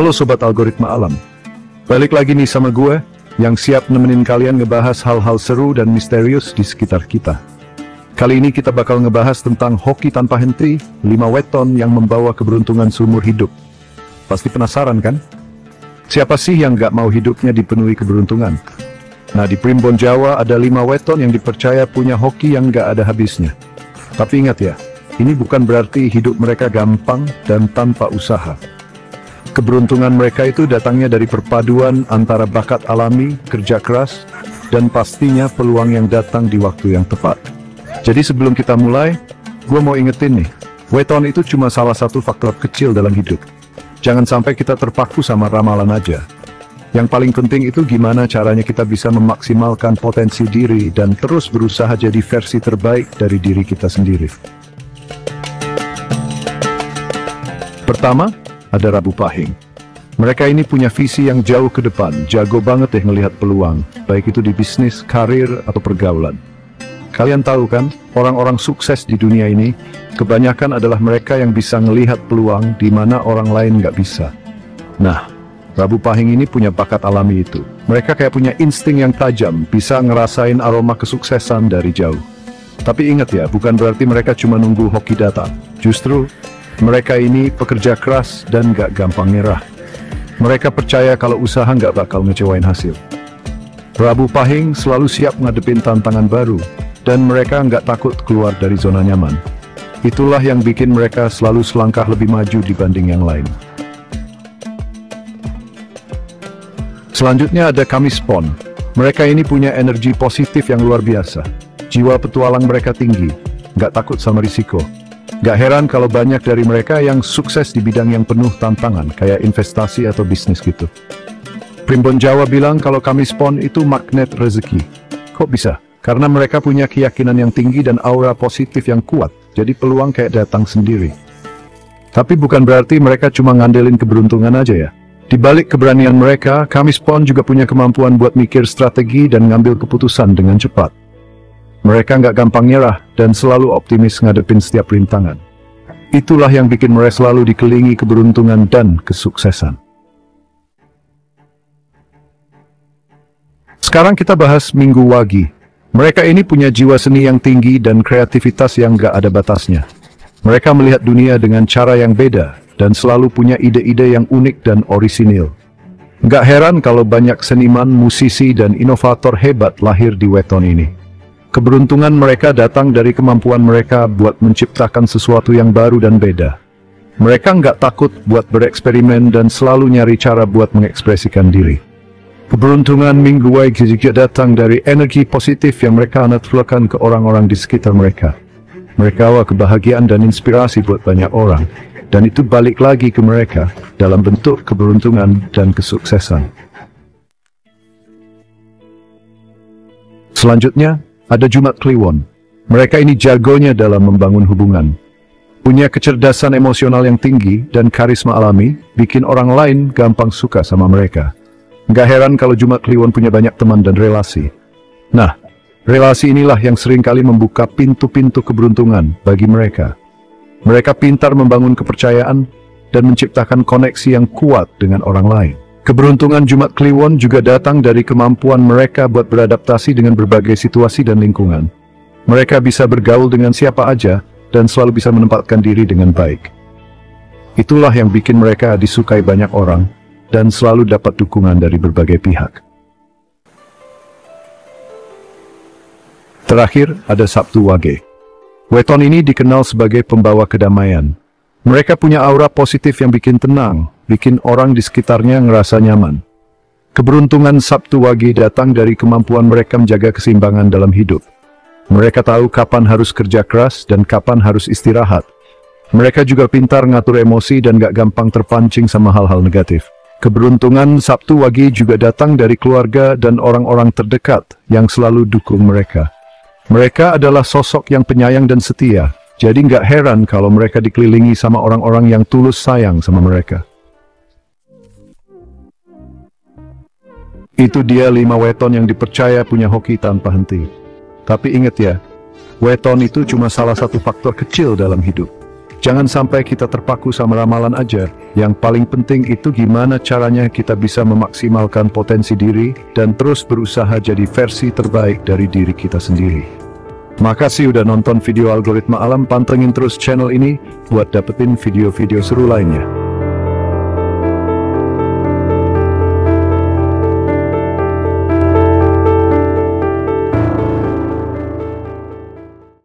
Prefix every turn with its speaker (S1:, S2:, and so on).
S1: Halo Sobat Algoritma Alam. Balik lagi nih sama gue, yang siap nemenin kalian ngebahas hal-hal seru dan misterius di sekitar kita. Kali ini kita bakal ngebahas tentang hoki tanpa henti, 5 weton yang membawa keberuntungan seumur hidup. Pasti penasaran kan? Siapa sih yang gak mau hidupnya dipenuhi keberuntungan? Nah, di Primbon Jawa ada 5 weton yang dipercaya punya hoki yang gak ada habisnya. Tapi ingat ya, ini bukan berarti hidup mereka gampang dan tanpa usaha. Keberuntungan mereka itu datangnya dari perpaduan antara bakat alami, kerja keras, dan pastinya peluang yang datang di waktu yang tepat. Jadi sebelum kita mulai, gue mau ingetin nih, weton itu cuma salah satu faktor kecil dalam hidup. Jangan sampai kita terpaku sama ramalan aja. Yang paling penting itu gimana caranya kita bisa memaksimalkan potensi diri dan terus berusaha jadi versi terbaik dari diri kita sendiri. Pertama, ada Rabu Pahing. Mereka ini punya visi yang jauh ke depan, jago banget deh ngelihat peluang, baik itu di bisnis, karir, atau pergaulan. Kalian tahu kan, orang-orang sukses di dunia ini, kebanyakan adalah mereka yang bisa ngelihat peluang di mana orang lain nggak bisa. Nah, Rabu Pahing ini punya bakat alami itu. Mereka kayak punya insting yang tajam, bisa ngerasain aroma kesuksesan dari jauh. Tapi ingat ya, bukan berarti mereka cuma nunggu hoki datang. Justru, mereka ini pekerja keras dan gak gampang nyerah. Mereka percaya kalau usaha gak bakal ngecewain hasil. Rabu Pahing selalu siap ngadepin tantangan baru, dan mereka gak takut keluar dari zona nyaman. Itulah yang bikin mereka selalu selangkah lebih maju dibanding yang lain. Selanjutnya ada Kamis Pon. Mereka ini punya energi positif yang luar biasa. Jiwa petualang mereka tinggi, gak takut sama risiko. Gak heran kalau banyak dari mereka yang sukses di bidang yang penuh tantangan, kayak investasi atau bisnis gitu. Primbon Jawa bilang kalau Kamis Pon itu magnet rezeki. Kok bisa? Karena mereka punya keyakinan yang tinggi dan aura positif yang kuat, jadi peluang kayak datang sendiri. Tapi bukan berarti mereka cuma ngandelin keberuntungan aja ya. Di balik keberanian mereka, Kamis Pon juga punya kemampuan buat mikir strategi dan ngambil keputusan dengan cepat. Mereka nggak gampang nyerah dan selalu optimis ngadepin setiap rintangan. Itulah yang bikin mereka selalu dikelilingi keberuntungan dan kesuksesan. Sekarang kita bahas Minggu Wagi. Mereka ini punya jiwa seni yang tinggi dan kreativitas yang nggak ada batasnya. Mereka melihat dunia dengan cara yang beda dan selalu punya ide-ide yang unik dan orisinil. Nggak heran kalau banyak seniman, musisi, dan inovator hebat lahir di weton ini. Keberuntungan mereka datang dari kemampuan mereka buat menciptakan sesuatu yang baru dan beda. Mereka nggak takut buat bereksperimen dan selalu nyari cara buat mengekspresikan diri. Keberuntungan Minggu Wagi juga datang dari energi positif yang mereka anugerahkan ke orang-orang di sekitar mereka. Mereka bawa kebahagiaan dan inspirasi buat banyak orang. Dan itu balik lagi ke mereka dalam bentuk keberuntungan dan kesuksesan. Selanjutnya, ada Jumat Kliwon. Mereka ini jagonya dalam membangun hubungan. Punya kecerdasan emosional yang tinggi dan karisma alami, bikin orang lain gampang suka sama mereka. Nggak heran kalau Jumat Kliwon punya banyak teman dan relasi. Nah, relasi inilah yang seringkali membuka pintu-pintu keberuntungan bagi mereka. Mereka pintar membangun kepercayaan dan menciptakan koneksi yang kuat dengan orang lain. Keberuntungan Jumat Kliwon juga datang dari kemampuan mereka buat beradaptasi dengan berbagai situasi dan lingkungan. Mereka bisa bergaul dengan siapa aja dan selalu bisa menempatkan diri dengan baik. Itulah yang bikin mereka disukai banyak orang dan selalu dapat dukungan dari berbagai pihak. Terakhir, ada Sabtu Wage. Weton ini dikenal sebagai pembawa kedamaian. Mereka punya aura positif yang bikin tenang, bikin orang di sekitarnya ngerasa nyaman. Keberuntungan Sabtu Wage datang dari kemampuan mereka menjaga keseimbangan dalam hidup. Mereka tahu kapan harus kerja keras dan kapan harus istirahat. Mereka juga pintar ngatur emosi dan gak gampang terpancing sama hal-hal negatif. Keberuntungan Sabtu Wage juga datang dari keluarga dan orang-orang terdekat yang selalu dukung mereka. Mereka adalah sosok yang penyayang dan setia, jadi nggak heran kalau mereka dikelilingi sama orang-orang yang tulus sayang sama mereka. Itu dia 5 weton yang dipercaya punya hoki tanpa henti. Tapi ingat ya, weton itu cuma salah satu faktor kecil dalam hidup. Jangan sampai kita terpaku sama ramalan aja. Yang paling penting itu gimana caranya kita bisa memaksimalkan potensi diri dan terus berusaha jadi versi terbaik dari diri kita sendiri. Makasih udah nonton video Algoritma Alam, pantengin terus channel ini buat dapetin video-video seru lainnya.